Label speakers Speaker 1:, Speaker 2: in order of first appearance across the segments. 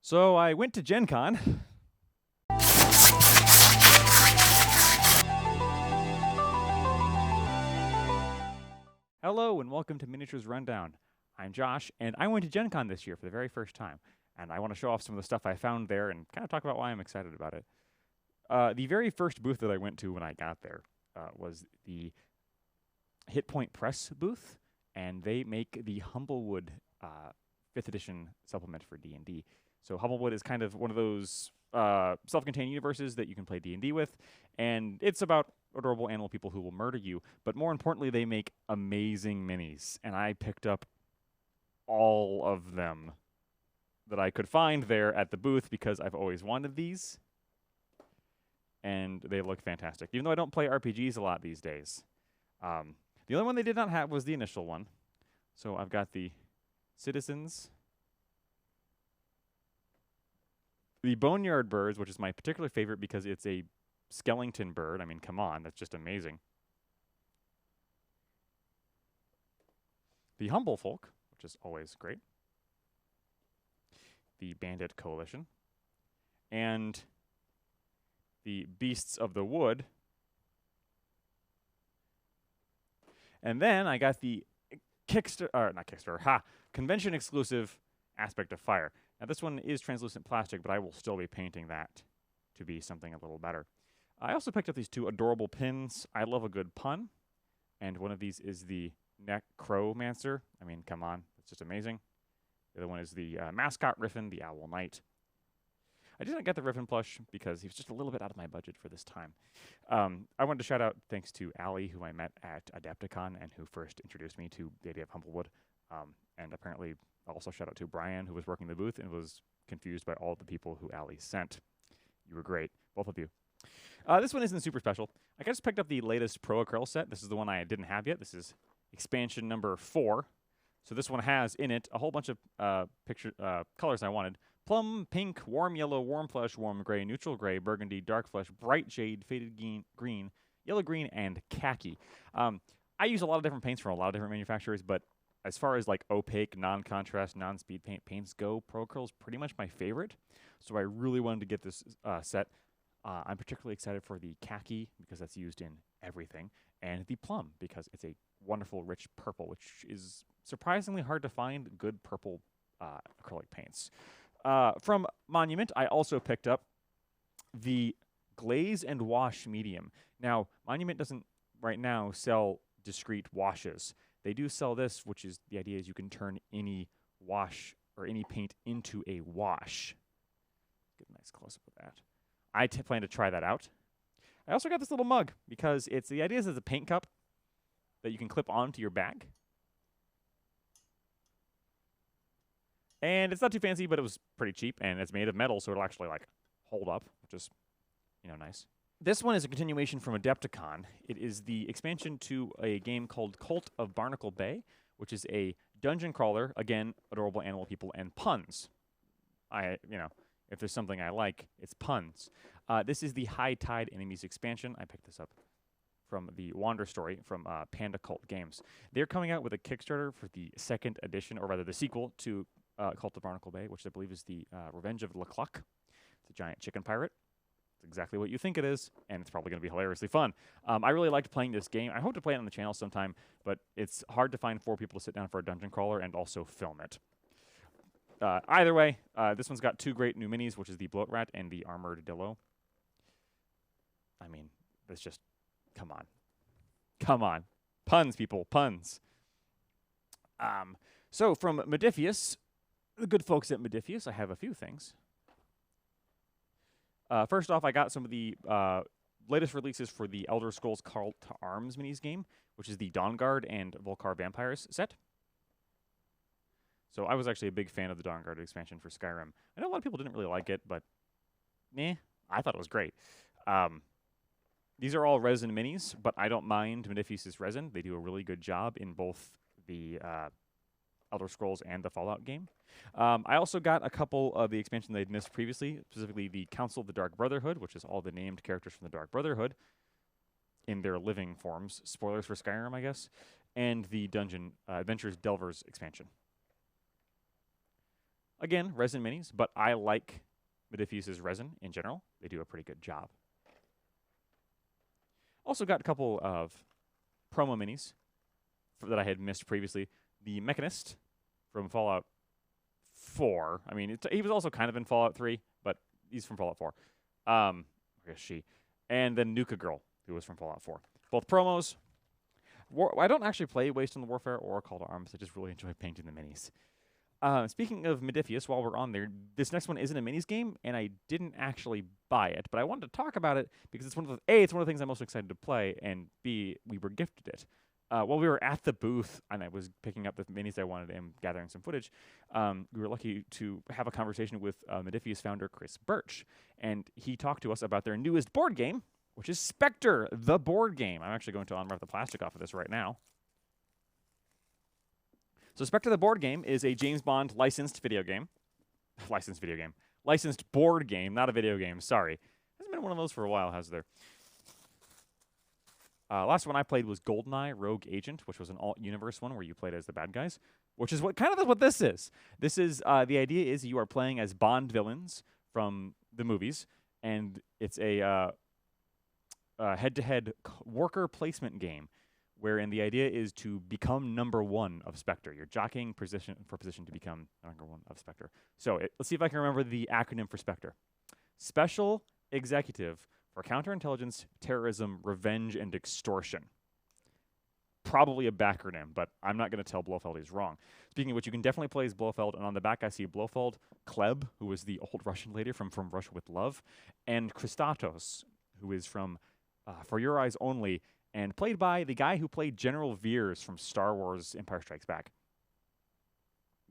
Speaker 1: So I went to Gencon. Hello and welcome to Miniatures Rundown. I'm Josh, and I went to Gencon this year for the very first time, and I want to show off some of the stuff I found there and kind of talk about why I'm excited about it. The very first booth that I went to when I got there was the Hit Point Press booth, and they make the Humblewood 5th edition supplement for D&D. So Humblewood is kind of one of those self-contained universes that you can play D&D with, and it's about adorable animal people who will murder you. But more importantly, they make amazing minis, and I picked up all of them that I could find there at the booth because I've always wanted these, and they look fantastic. Even though I don't play RPGs a lot these days. The only one they did not have was the initial one. So I've got the Citizens, the Boneyard Birds, which is my particular favorite because it's a skeleton bird. I mean, come on, that's just amazing. The Humble Folk, which is always great. The Bandit Coalition. And the Beasts of the Wood. And then I got the convention exclusive Aspect of Fire. Now this one is translucent plastic, but I will still be painting that to be something a little better. I also picked up these two adorable pins. I love a good pun. And one of these is the Necromancer. I mean, come on, it's just amazing. The other one is the mascot Riffin, the Owl Knight. I did not get the Riffin plush because he was just a little bit out of my budget for this time. I wanted to shout out thanks to Allie, who I met at Adepticon and who first introduced me to the idea of Humblewood. And apparently also shout out to Brian, who was working the booth and was confused by all the people who Allie sent. You were great, both of you. This one isn't super special. I just picked up the latest Pro Acryl set. This is the one I didn't have yet. This is expansion number 4. So this one has in it a whole bunch of colors I wanted. Plum, pink, warm yellow, warm flesh, warm gray, neutral gray, burgundy, dark flesh, bright jade, faded green, yellow green, and khaki. I use a lot of different paints from a lot of different manufacturers, but as far as like opaque, non-contrast, non-speed paints go, Pro Acryl is pretty much my favorite. So I really wanted to get this set. I'm particularly excited for the khaki because that's used in everything, and the plum because it's a wonderful, rich purple, which is surprisingly hard to find good purple acrylic paints. From Monument, I also picked up the Glaze and Wash Medium. Now, Monument doesn't right now sell discrete washes. They do sell this, which is the idea is you can turn any wash or any paint into a wash. Get a nice close-up of that. I plan to try that out. I also got this little mug because the idea is it's a paint cup that you can clip onto your bag. And it's not too fancy, but it was pretty cheap, and it's made of metal, so it'll actually like hold up, which is, nice. This one is a continuation from Adepticon. It is the expansion to a game called Cult of Barnacle Bay, which is a dungeon crawler, again, adorable animal people, and puns. If there's something I like, it's puns. This is the High Tide Enemies expansion. I picked this up from the Wander Story from Panda Cult Games. They're coming out with a Kickstarter for the 2nd edition, or rather the sequel to Cult of Barnacle Bay, which I believe is the Revenge of Lecluck. It's a giant chicken pirate. It's exactly what you think it is, and it's probably going to be hilariously fun. I really liked playing this game. I hope to play it on the channel sometime, but it's hard to find 4 people to sit down for a dungeon crawler and also film it. Either way, this one's got 2 great new minis, which is the Bloat Rat and the Armored Dillo. I mean, it's just, come on. Come on. Puns, people, puns. So from Modiphius, the good folks at Modiphius, I have a few things. First off, I got some of the latest releases for the Elder Scrolls Call to Arms minis game, which is the Dawnguard and Volcar Vampires set. So I was actually a big fan of the Dawnguard expansion for Skyrim. I know a lot of people didn't really like it, but I thought it was great. These are all resin minis, but I don't mind Modiphius' resin. They do a really good job in both the Elder Scrolls and the Fallout game. I also got a couple of the expansions they'd missed previously, specifically the Council of the Dark Brotherhood, which is all the named characters from the Dark Brotherhood in their living forms. Spoilers for Skyrim, I guess. And the Dungeon Adventures Delvers expansion. Again, resin minis, but I like Modiphius' resin in general. They do a pretty good job. Also got a couple of promo minis that I had missed previously. The Mechanist from Fallout 4. I mean, he was also kind of in Fallout 3, but he's from Fallout 4. I guess she. And then Nuka Girl, who was from Fallout 4. Both promos. I don't actually play Wasteland Warfare or Call to Arms. I just really enjoy painting the minis. Speaking of Modiphius, while we're on there, this next one isn't a minis game, and I didn't actually buy it, but I wanted to talk about it because it's one of the things I'm most excited to play, and B, we were gifted it. While we were at the booth and I was picking up the minis I wanted and gathering some footage, we were lucky to have a conversation with Modiphius founder Chris Birch, and he talked to us about their newest board game, which is SPECTRE, the board game. I'm actually going to unwrap the plastic off of this right now. So SPECTRE, the board game, is a James Bond licensed video game. Licensed board game, not a video game, sorry. Hasn't been one of those for a while, has there? Last one I played was GoldenEye Rogue Agent, which was an alt-universe one where you played as the bad guys, which is what this is. This is, the idea is you are playing as Bond villains from the movies, and it's a head-to-head worker placement game, wherein the idea is to become #1 of SPECTRE. You're jockeying for position to become #1 of SPECTRE. So let's see if I can remember the acronym for SPECTRE. Special Executive for Counterintelligence, Terrorism, Revenge, and Extortion. Probably a backronym, but I'm not going to tell Blofeld he's wrong. Speaking of which, you can definitely play as Blofeld, and on the back I see Blofeld, Kleb, who was the old Russian lady from Russia with Love, and Christatos, who is from For Your Eyes Only, and played by the guy who played General Veers from Star Wars Empire Strikes Back.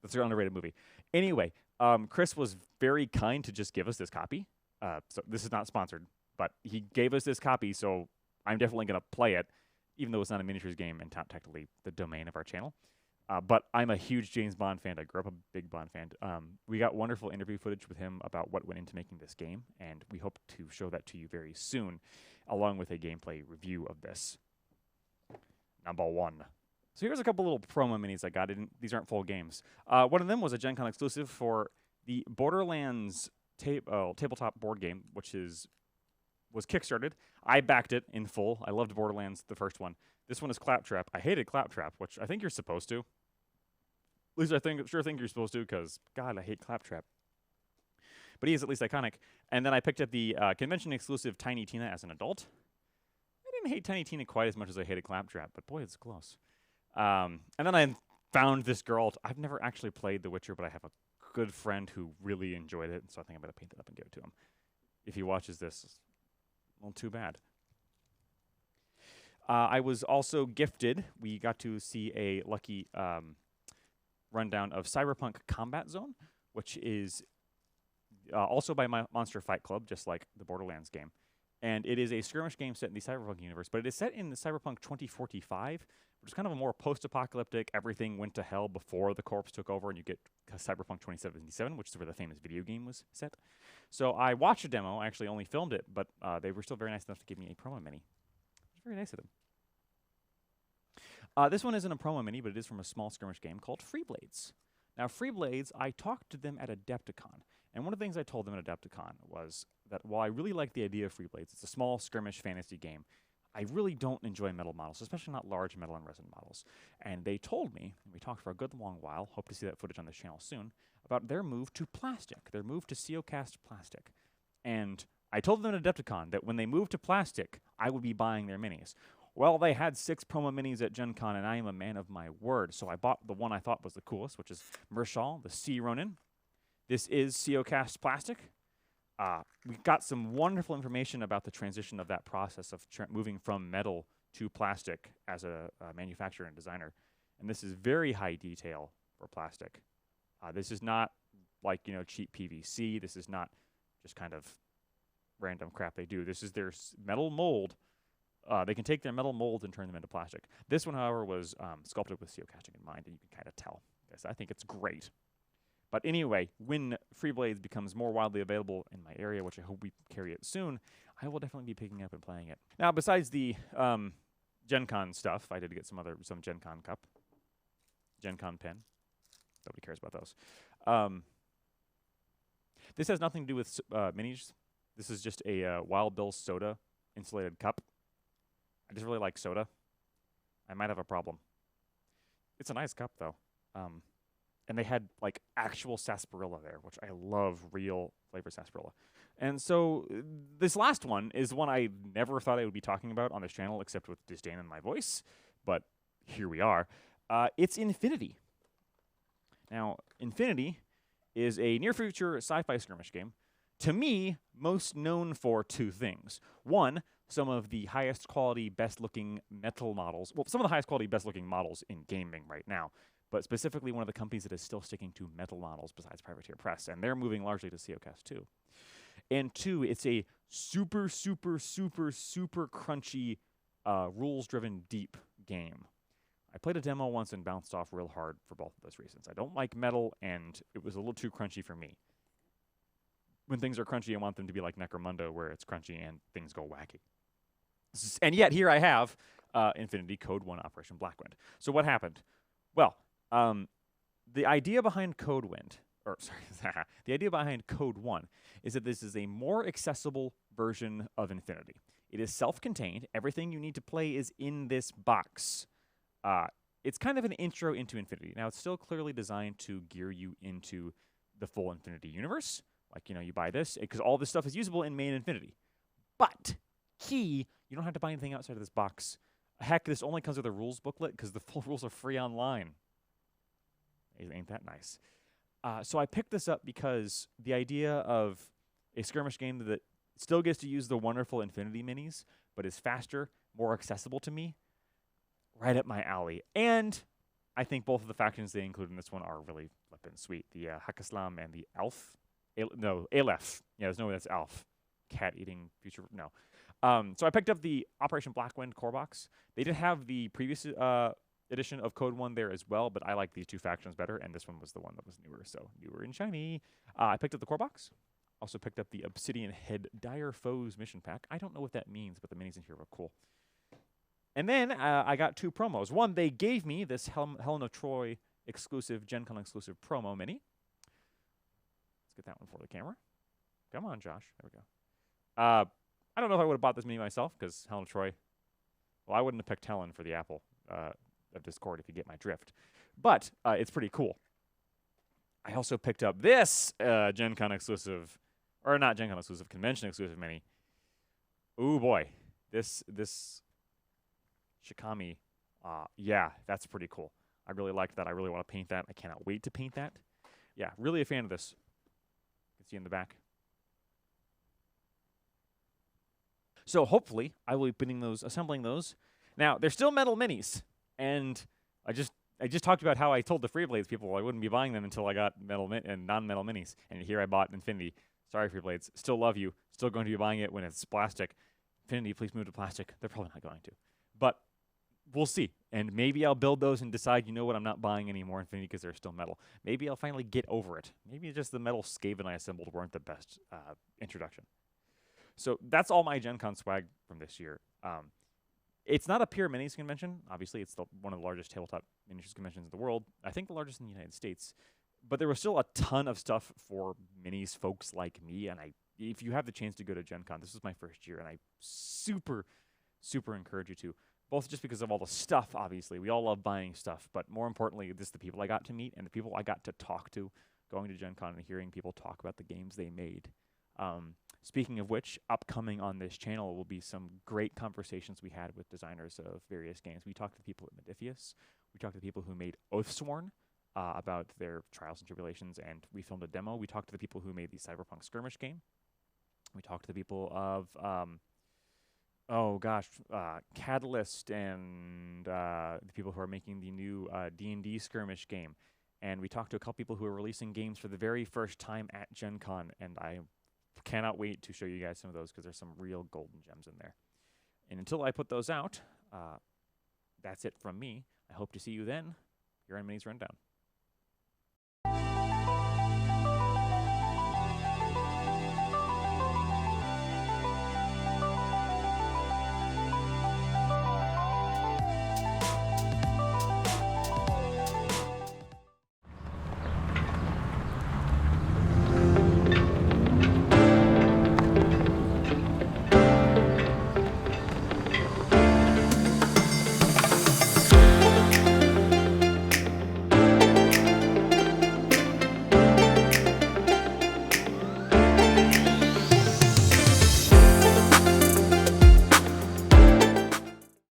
Speaker 1: That's an underrated movie. Anyway, Chris was very kind to just give us this copy. So this is not sponsored, but he gave us this copy, so I'm definitely going to play it, even though it's not a miniatures game and technically the domain of our channel. But I'm a huge James Bond fan. I grew up a big Bond fan. We got wonderful interview footage with him about what went into making this game, and we hope to show that to you very soon, along with a gameplay review of this. #1. So here's a couple little promo minis I got. These aren't full games. One of them was a Gencon exclusive for the Borderlands tabletop board game, which was kickstarted. I backed it in full. I loved Borderlands, the first one. This one is Claptrap. I hated Claptrap, which I think you're supposed to. At least I think you're supposed to, because, God, I hate Claptrap. But he is at least iconic. And then I picked up the convention-exclusive Tiny Tina as an adult. I didn't hate Tiny Tina quite as much as I hated Claptrap, but boy, it's close. And then I found this girl. I've never actually played The Witcher, but I have a good friend who really enjoyed it, so I think I'm going to paint it up and give it to him. If he watches this, well, too bad. I was also gifted. We got to see a lucky rundown of Cyberpunk Combat Zone, which is also by Monster Fight Club, just like the Borderlands game. And it is a skirmish game set in the Cyberpunk universe, but it is set in the Cyberpunk 2045, which is kind of a more post-apocalyptic, everything went to hell before the corpse took over, and you get Cyberpunk 2077, which is where the famous video game was set. So I watched a demo. I actually only filmed it, but they were still very nice enough to give me a promo mini. It was very nice of them. This one isn't a promo mini, but it is from a small skirmish game called Freeblades. Now, Freeblades, I talked to them at Adepticon, and one of the things I told them at Adepticon was that while I really like the idea of Freeblades, it's a small skirmish fantasy game, I really don't enjoy metal models, especially not large metal and resin models. And they told me, and we talked for a good long while, hope to see that footage on this channel soon, about their move to plastic, their move to CeoCast plastic. And I told them at Adepticon that when they moved to plastic, I would be buying their minis. Well, they had 6 promo minis at Gen Con, and I am a man of my word, so I bought the one I thought was the coolest, which is Mershal, the Sea Ronin. This is CeoCast plastic. We got some wonderful information about the transition of that process of moving from metal to plastic as a manufacturer and designer. And this is very high detail for plastic. This is not like, cheap PVC. This is not just kind of random crap they do. This is their metal mold. They can take their metal molds and turn them into plastic. This one, however, was sculpted with CeoCasting in mind, and you can kind of tell. Yes, I think it's great. But anyway, when Freeblades becomes more widely available in my area, which I hope we carry it soon, I will definitely be picking up and playing it. Now, besides the Gen Con stuff, I did get some Gen Con cup, Gen Con pen. Nobody cares about those. This has nothing to do with minis. This is just a Wild Bill soda insulated cup. I just really like soda. I might have a problem. It's a nice cup, though. And they had, like, actual sarsaparilla there, which I love real flavor sarsaparilla. And so this last one is one I never thought I would be talking about on this channel, except with disdain in my voice. But here we are. It's Infinity. Now, Infinity is a near-future sci-fi skirmish game. To me, most known for two things. One, some of the highest quality, best-looking metal models. Well, some of the highest quality, best-looking models in gaming right now. But specifically one of the companies that is still sticking to metal models besides Privateer Press. And they're moving largely to COCast 2. And two, it's a super, super, super, super crunchy, rules-driven deep game. I played a demo once and bounced off real hard for both of those reasons. I don't like metal, and it was a little too crunchy for me. When things are crunchy, I want them to be like Necromunda, where it's crunchy and things go wacky. And yet, here I have Infinity CodeOne Operation Blackwind. So what happened? Well, the idea behind the idea behind CodeOne is that this is a more accessible version of Infinity. It is self-contained. Everything you need to play is in this box. It's kind of an intro into Infinity. Now, it's still clearly designed to gear you into the full Infinity universe. Like, you know, you buy this, because all this stuff is usable in main Infinity. But, you don't have to buy anything outside of this box. Heck, this only comes with a rules booklet, because the full rules are free online. Ain't that nice? So I picked this up because the idea of a skirmish game that still gets to use the wonderful Infinity minis, but is faster, more accessible to me, right up my alley. And I think both of the factions they include in this one are really flippin' sweet. The Hakaslam and the Elf. Aleph. Yeah, there's no way that's Elf. Cat-eating future. No. So I picked up the Operation Blackwind Corebox. They did have the previous edition of CodeOne there as well, but I like these two factions better, and this one was the one that was newer, so newer and shiny. I picked up the Corebox. Also picked up the Obsidian Head Dire Foes mission pack. I don't know what that means, but the minis in here were cool. And then I got two promos. One, they gave me this Helen of Troy exclusive, Gencon exclusive promo mini. Let's get that one for the camera. Come on, Josh. There we go. I don't know if I would have bought this mini myself, because Helen of Troy, well, I wouldn't have picked Helen for the Apple of Discord, if you get my drift. But it's pretty cool. I also picked up this Gencon exclusive, or not Gencon exclusive, convention exclusive mini. Ooh, boy. This Shikami, yeah, that's pretty cool. I really liked that. I really want to paint that. I cannot wait to paint that. Yeah, really a fan of this. You can see in the back. So hopefully I will be assembling those. Now, they're still metal minis, and I just talked about how I told the Freeblades people I wouldn't be buying them until I got metal and non-metal minis, and here I bought Infinity. Sorry, Freeblades. Still love you. Still going to be buying it when it's plastic. Infinity, please move to plastic. They're probably not going to. But we'll see. And maybe I'll build those and decide, you know what, I'm not buying any more Infinity because they're still metal. Maybe I'll finally get over it. Maybe just the metal Skaven I assembled weren't the best introduction. So that's all my Gen Con swag from this year. It's not a pure minis convention. Obviously, it's one of the largest tabletop miniatures conventions in the world. I think the largest in the United States. But there was still a ton of stuff for minis folks like me. And if you have the chance to go to Gen Con, this is my first year, and I super, super encourage you to. Both just because of all the stuff, obviously. We all love buying stuff. But more importantly, this is the people I got to meet and the people I got to talk to going to Gen Con and hearing people talk about the games they made. Speaking of which, upcoming on this channel will be some great conversations we had with designers of various games. We talked to people at Modiphius. We talked to people who made Oathsworn about their trials and tribulations, and we filmed a demo. We talked to the people who made the Cyberpunk skirmish game. We talked to the people of, Catalyst and the people who are making the new D&D skirmish game. And we talked to a couple people who are releasing games for the very first time at Gen Con, and I cannot wait to show you guys some of those because there's some real golden gems in there. And until I put those out, that's it from me. I hope to see you then here on Minis Rundown.